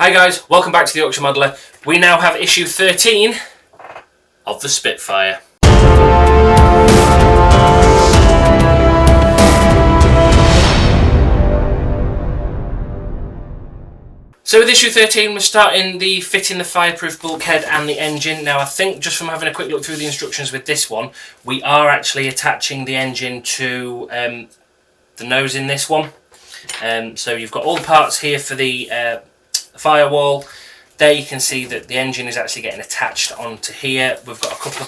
Hi guys, welcome back to the Yorkshire Modeller. We now have issue 13 of the Spitfire. So with issue 13 we're starting the fitting the fireproof bulkhead and the engine. Now I think just from having a quick look through the instructions with this one, we are actually attaching the engine to the nose in this one. So you've got all the parts here for the firewall. There you can see that the engine is actually getting attached onto here. We've got a couple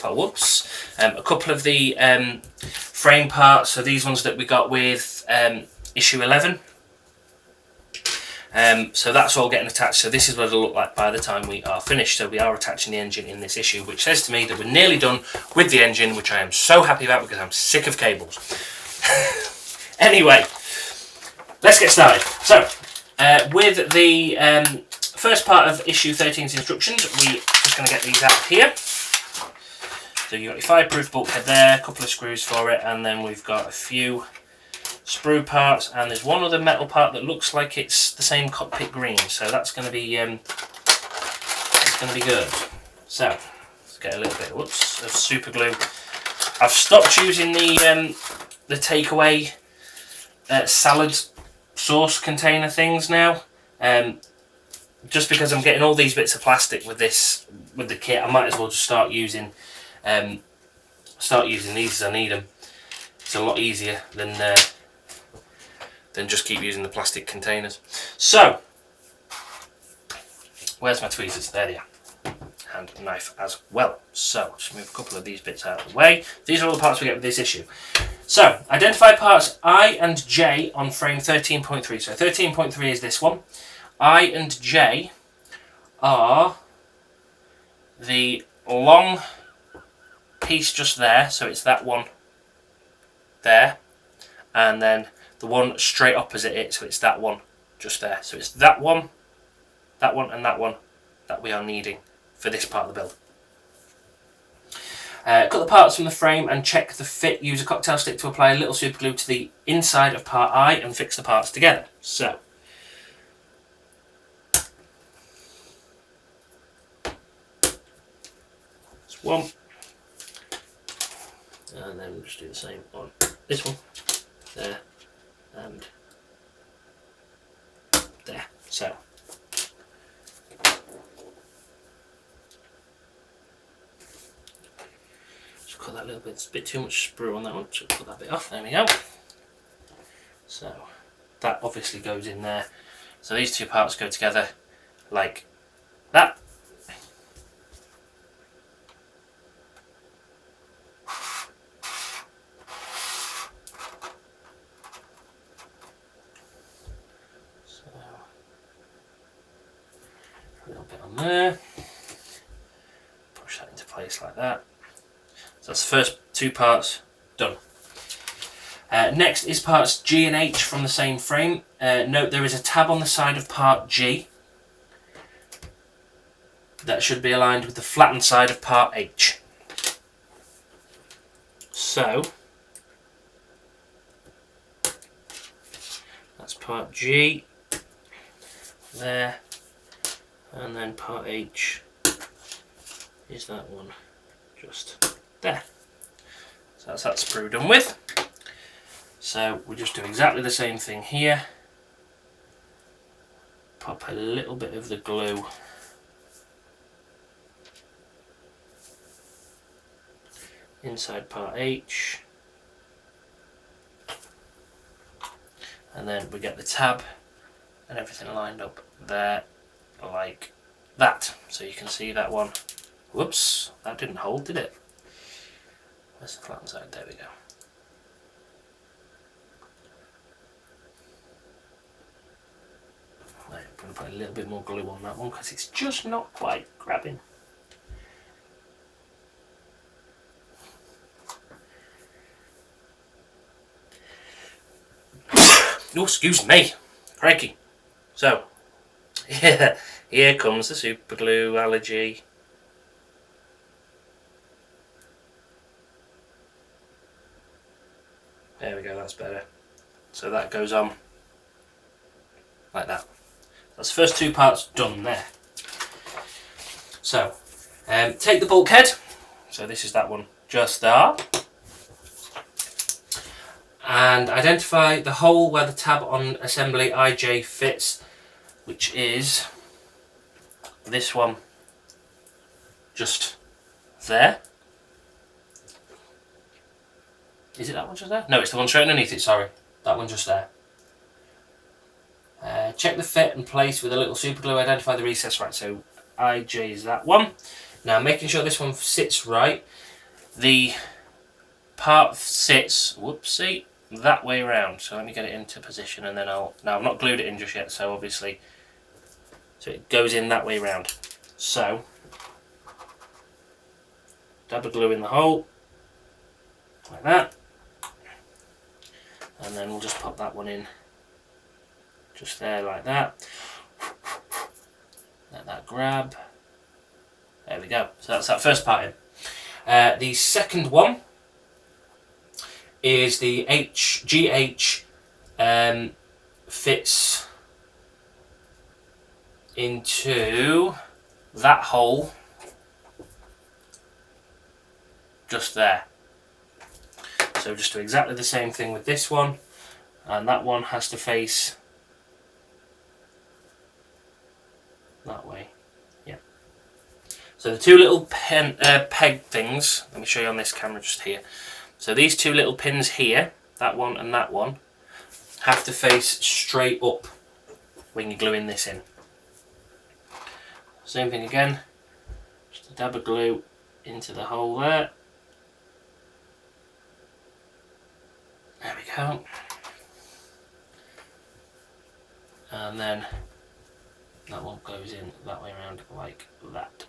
of the frame parts. So these ones that we got with issue 11. So that's all getting attached. So this is what it'll look like by the time we are finished. So we are attaching the engine in this issue, which says to me that we're nearly done with the engine, which I am so happy about because I'm sick of cables. Anyway, let's get started. So with the first part of issue 13's instructions, we're just going to get these out here. So you've got your fireproof bulkhead there, a couple of screws for it, and then we've got a few sprue parts, and there's one other metal part that looks like it's the same cockpit green, so that's going to be good. So let's get a little bit of super glue. I've stopped using the takeaway salad sauce container these now. Just because I'm getting all these bits of plastic with the kit, I might as well just start using these as I need them. It's a lot easier than just keep using the plastic containers. So, where's my tweezers? There they are. And a knife as well. So, just move a couple of these bits out of the way. These are all the parts we get with this issue. So, identify parts I and J on frame 13.3. So 13.3 is this one. I and J are the long piece just there, so it's that one there, and then the one straight opposite it, so it's that one just there. So it's that one, and that one that we are needing for this part of the build. Cut the parts from the frame and check the fit. Use a cocktail stick to apply a little super glue to the inside of part I and fix the parts together. So one, and then we'll just do the same on this one, there, and there. So just cut that little bit. It's a bit too much sprue on that one, so cut that bit off. There we go. So that obviously goes in there. So these two parts go together like that. A little bit on there, push that into place like that. So that's the first two parts done. Next is parts G and H from the same frame. Note there is a tab on the side of part G that should be aligned with the flattened side of part H. So that's part G there. And then part H is that one just there. So that's that sprue done with. So we just do exactly the same thing here. Pop a little bit of the glue inside part H. And then we get the tab and everything lined up there, like that. So you can see that one. Whoops, that didn't hold, did it? Where's the flattened side? There we go. Right, I'm going to put a little bit more glue on that one because it's just not quite grabbing. Oh, excuse me. Crikey. So, yeah, here comes the super glue allergy. There we go, that's better. So that goes on like that. That's the first two parts done there. So, take the bulkhead. So this is that one just there. And identify the hole where the tab on assembly IJ fits, which is this one just there. Is it that one just there? No, it's the one straight underneath it, sorry. That one just there. Check the fit and place with a little super glue, identify the recess. Right, so IJ is that one. Now making sure this one sits right, the part sits, whoopsie, that way around. So let me get it into position and then now I've not glued it in just yet, so obviously, so it goes in that way around. So, dab of glue in the hole, like that. And then we'll just pop that one in just there like that. Let that grab. There we go. So that's that first part in. The second one is the GH fits into that hole just there. So just do exactly the same thing with this one, and that one has to face that way. Yeah. So the two little peg things, let me show you on this camera just here. So these two little pins here, that one and that one, have to face straight up when you're gluing this in. Same thing again, just a dab of glue into the hole there. There we go. And then that one goes in that way around like that.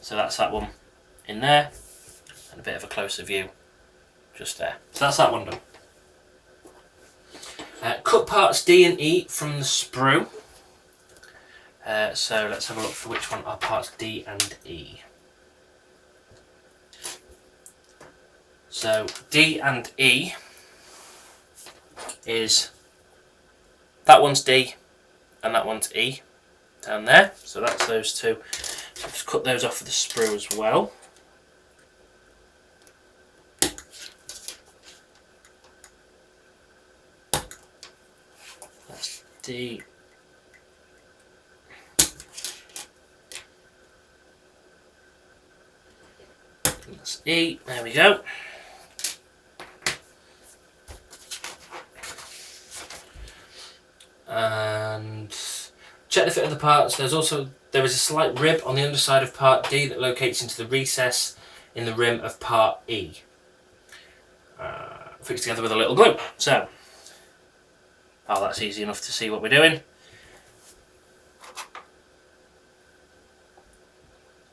So that's that one in there, and a bit of a closer view just there. So that's that one done. Cut parts D and E from the sprue. So let's have a look for which one are parts D and E. So D and E is, that one's D and that one's E down there. So that's those two. So just cut those off with the sprue as well. That's D. That's E. There we go. And check the fit of the parts. There is a slight rib on the underside of part D that locates into the recess in the rim of part E. Fixed together with a little glue. So, oh, that's easy enough to see what we're doing.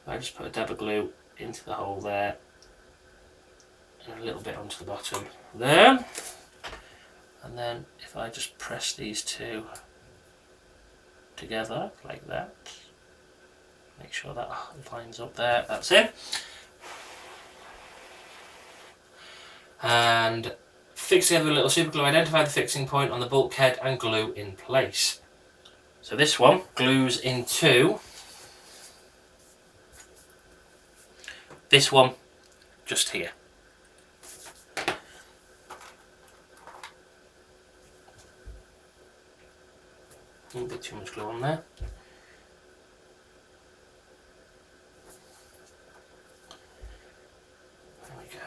I just put a dab of glue into the hole there and a little bit onto the bottom there. And then if I just press these two together like that, make sure that lines up there, that's it. And fix together with a little super glue, identify the fixing point on the bulkhead and glue in place. So this one glues into this one just here. A bit too much glue on there. There we go.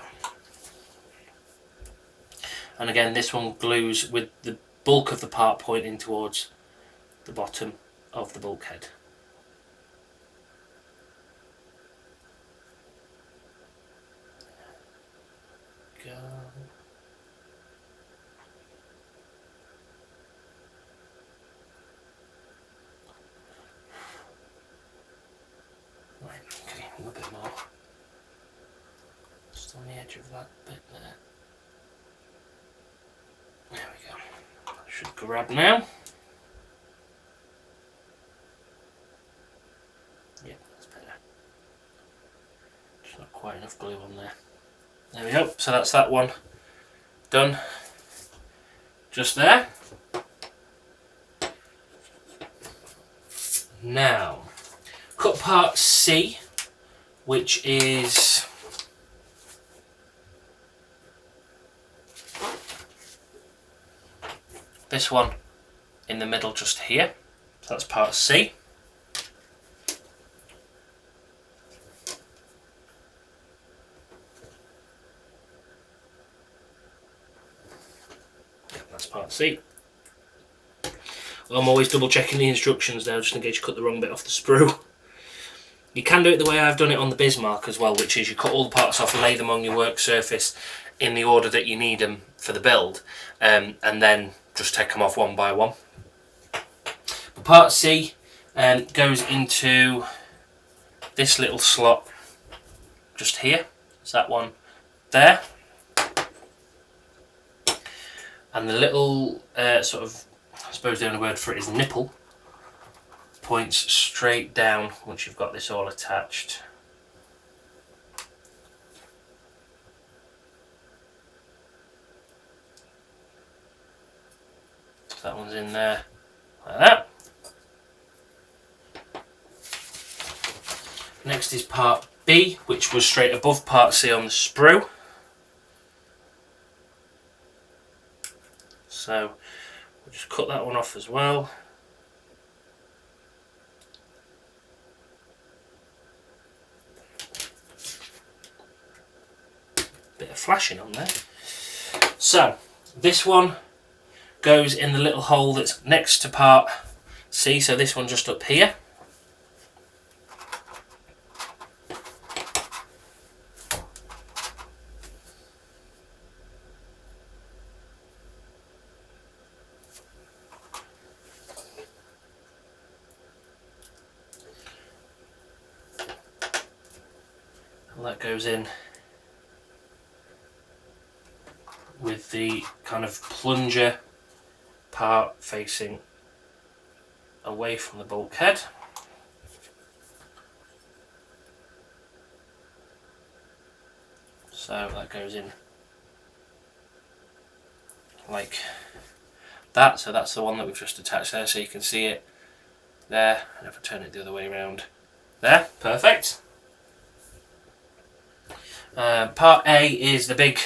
And again, this one glues with the bulk of the part pointing towards the bottom of the bulkhead. Go. Right, okay, a little bit more. Just on the edge of that bit there. There we go. That should grab now. Yeah, that's better. Just not quite enough glue on there. There we go. So that's that one done. just there. Now, cut part C, which is this one in the middle just here. So that's part C. That's part C. I'm always double checking the instructions now just in case you cut the wrong bit off the sprue. You can do it the way I've done it on the Bismarck as well, which is you cut all the parts off, lay them on your work surface in the order that you need them for the build, and then just take them off one by one. But part C goes into this little slot just here. It's that one there. And the little sort of, I suppose the only word for it is nipple, points straight down once you've got this all attached. So that one's in there like that. Next is part B, which was straight above part C on the sprue. So we'll just cut that one off as well. Bit of flashing on there. So this one goes in the little hole that's next to part C, so this one just up here. And that goes in with the kind of plunger part facing away from the bulkhead. So that goes in like that. So that's the one that we've just attached there, so you can see it there. And if I turn it the other way around, there, perfect. Part A is the big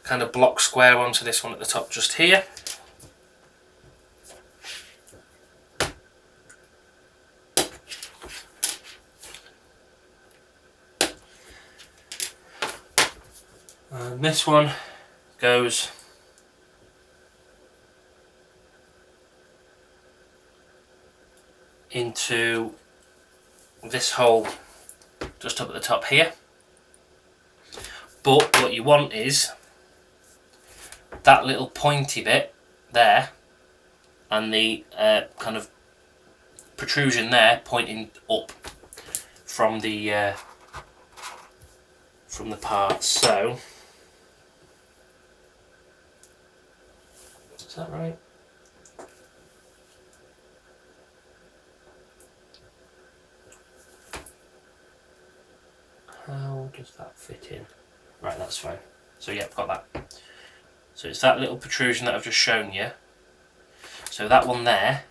kind of block square one, so this one at the top just here. And this one goes into this hole just up at the top here. But what you want is that little pointy bit there and the kind of protrusion there pointing up from the part. So is that right? How does that fit in? Right, that's fine. So yeah, I've got that. So it's that little protrusion that I've just shown you. So that one there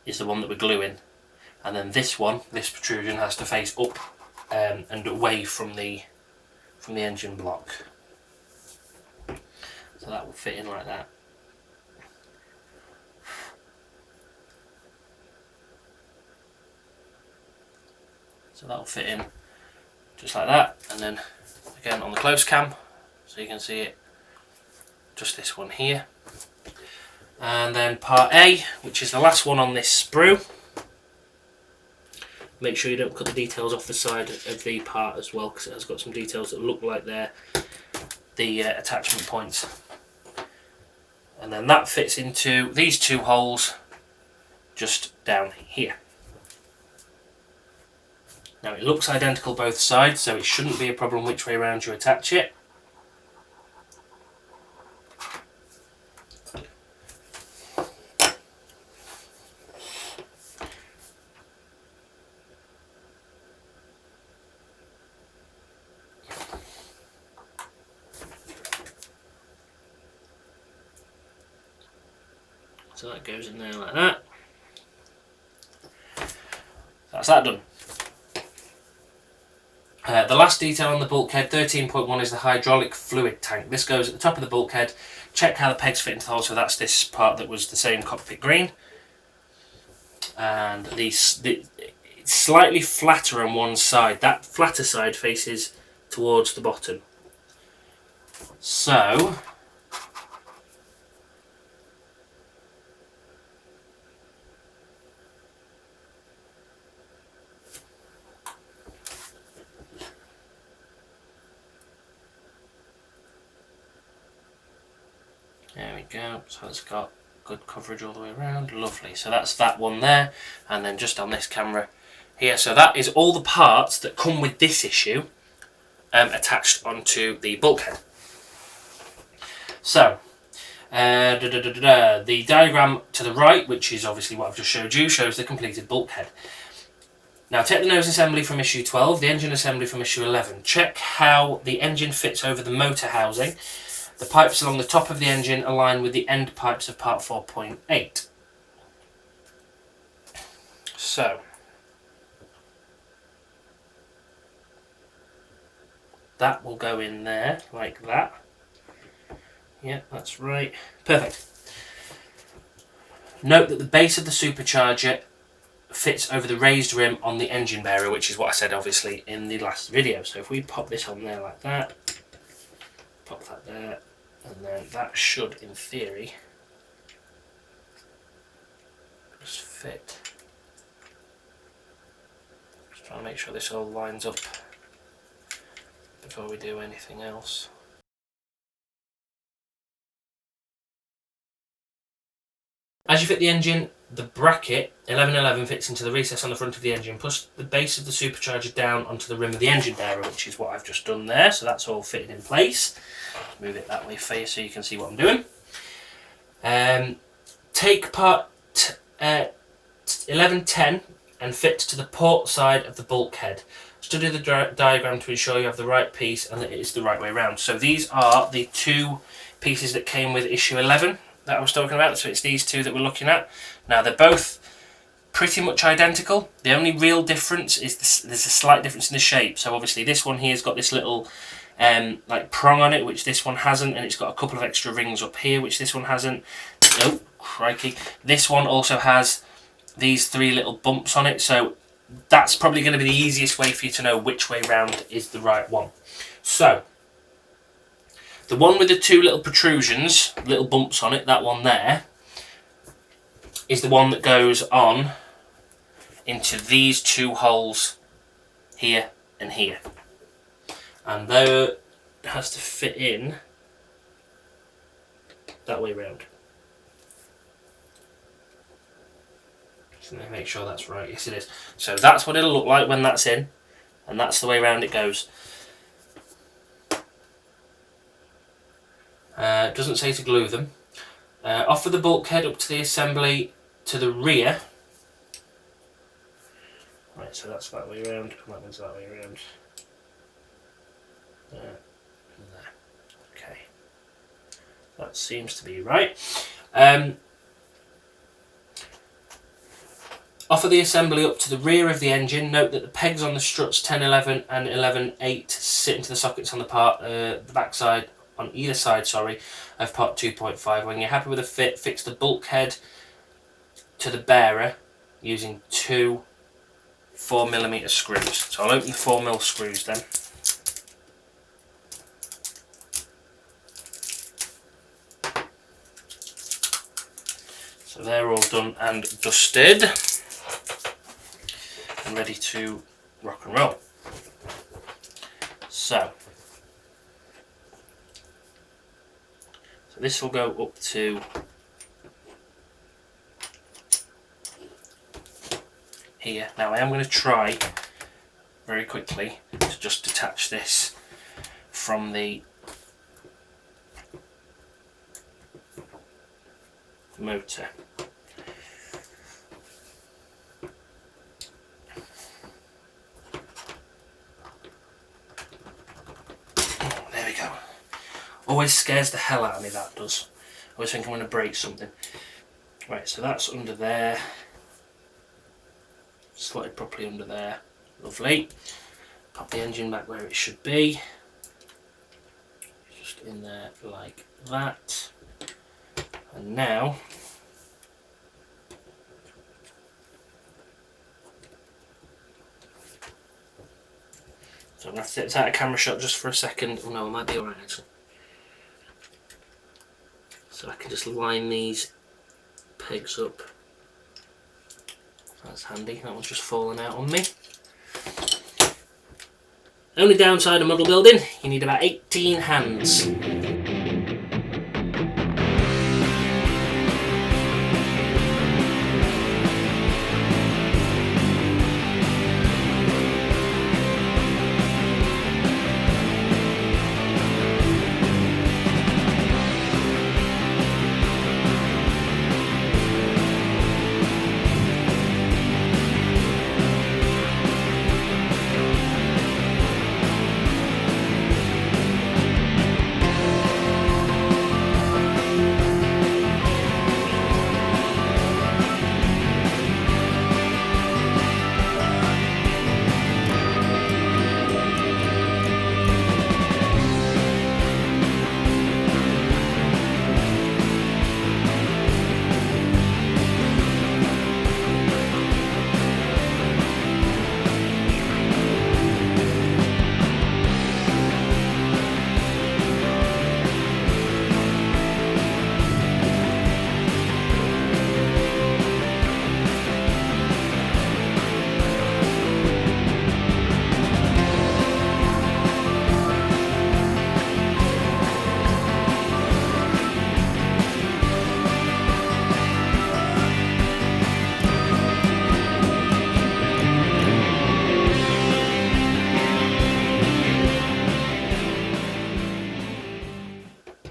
is the one that we're gluing, and then this one, this protrusion, has to face up and away from the engine block. So that will fit in like that. So that will fit in just like that, and then again on the close cam, so you can see it, just this one here. And then part A, which is the last one on this sprue. Make sure you don't cut the details off the side of the part as well, because it has got some details that look like they're the attachment points. And then that fits into these two holes just down here. Now it looks identical both sides, so it shouldn't be a problem which way around you attach it. So that goes in there like that. That's that done. The last detail on the bulkhead, 13.1, is the hydraulic fluid tank. This goes at the top of the bulkhead. Check how the pegs fit into the hole. So that's this part that was the same cockpit green. And it's slightly flatter on one side. That flatter side faces towards the bottom. So there we go. So it's got good coverage all the way around. Lovely. So that's that one there, and then just on this camera here. So that is all the parts that come with this issue attached onto the bulkhead. So the diagram to the right, which is obviously what I've just showed you, shows the completed bulkhead. Now take the nose assembly from issue 12, the engine assembly from issue 11. Check how the engine fits over the motor housing. The pipes along the top of the engine align with the end pipes of part 4.8. So that will go in there like that. Yeah, that's right. Perfect. Note that the base of the supercharger fits over the raised rim on the engine bearer, which is what I said obviously in the last video. So if we pop this on there like that, pop that there, and then that should, in theory, just fit. Just trying to make sure this all lines up before we do anything else. As you fit the engine, the bracket 1111 fits into the recess on the front of the engine. Push the base of the supercharger down onto the rim of the engine bearer, which is what I've just done there. So that's all fitted in place. Move it that way for you so you can see what I'm doing. Take part 1110 and fit to the port side of the bulkhead. Study the diagram to ensure you have the right piece and that it is the right way around. So these are the two pieces that came with issue 11 that I was talking about. So it's these two that we're looking at. Now they're both pretty much identical. The only real difference is there's a slight difference in the shape. So obviously this one here's got this little like prong on it, which this one hasn't, and it's got a couple of extra rings up here, which this one hasn't. Oh, crikey. This one also has these three little bumps on it, so that's probably going to be the easiest way for you to know which way round is the right one. So the one with the two little protrusions, little bumps on it, that one there, is the one that goes on into these two holes here and here. And there has to fit in that way round. Just let me make sure that's right. Yes, it is. So that's what it'll look like when that's in, and that's the way round it goes. It doesn't say to glue them. Offer the bulkhead up to the assembly to the rear. Right, so that's that way around, and that one's that way around. There and there. Okay. That seems to be right. Offer the assembly up to the rear of the engine. Note that the pegs on the struts 1011 and 11.8 sit into the sockets on the backside, on either side, sorry, of part 2.5. When you're happy with the fit, fix the bulkhead to the bearer using two 4mm screws. So I'll open the 4mm screws then. So they're all done and dusted and ready to rock and roll. So this will go up to here. Now I am going to try very quickly to just detach this from the motor. There we go. Always scares the hell out of me, that does. I always think I'm going to break something. Right, so that's under there. Slotted properly under there. Lovely. Pop the engine back where it should be. Just in there like that. And now so I'm going to have to take this out of camera shot just for a second. Oh no, I might be alright actually. So I can just line these pegs up. That's handy. That one's just fallen out on me. Only downside of model building, you need about 18 hands.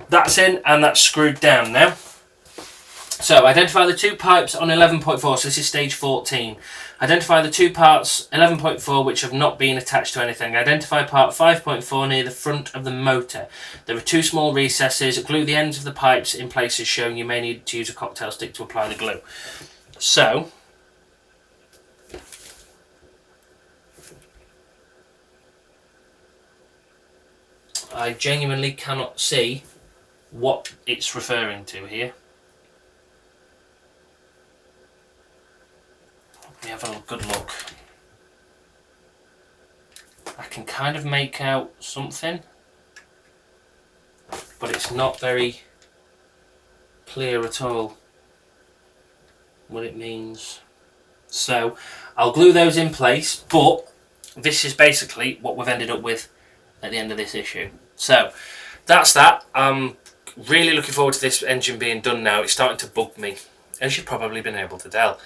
That's in and that's screwed down now. So identify the two pipes on 11.4, so this is stage 14. Identify the two parts 11.4 which have not been attached to anything. Identify part 5.4 near the front of the motor. There are two small recesses. Glue the ends of the pipes in places shown. You may need to use a cocktail stick to apply the glue. So I genuinely cannot see what it's referring to here. Let me have a good look. I can kind of make out something, but it's not very clear at all what it means. So I'll glue those in place, but this is basically what we've ended up with at the end of this issue. So that's that. I'm really looking forward to this engine being done now. It's starting to bug me, as you've probably been able to tell.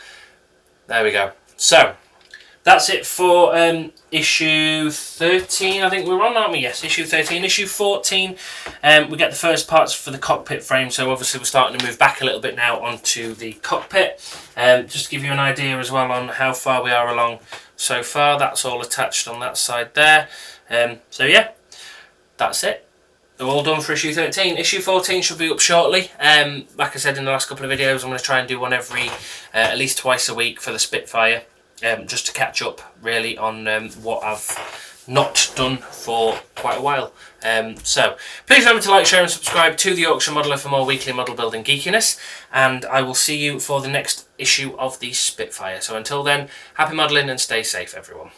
There we go. So that's it for issue 13, I think we're on, aren't we? Yes, issue 13. Issue 14, we get the first parts for the cockpit frame, so obviously we're starting to move back a little bit now onto the cockpit. Just to give you an idea as well on how far we are along so far, that's all attached on that side there. So yeah, that's it. They're all done for issue 13. Issue 14 should be up shortly. Like I said in the last couple of videos, I'm going to try and do one every, at least twice a week for the Spitfire, just to catch up really on what I've not done for quite a while. So please remember to like, share and subscribe to the Yorkshire Modeller for more weekly model building geekiness, and I will see you for the next issue of the Spitfire. So until then, happy modelling and stay safe everyone.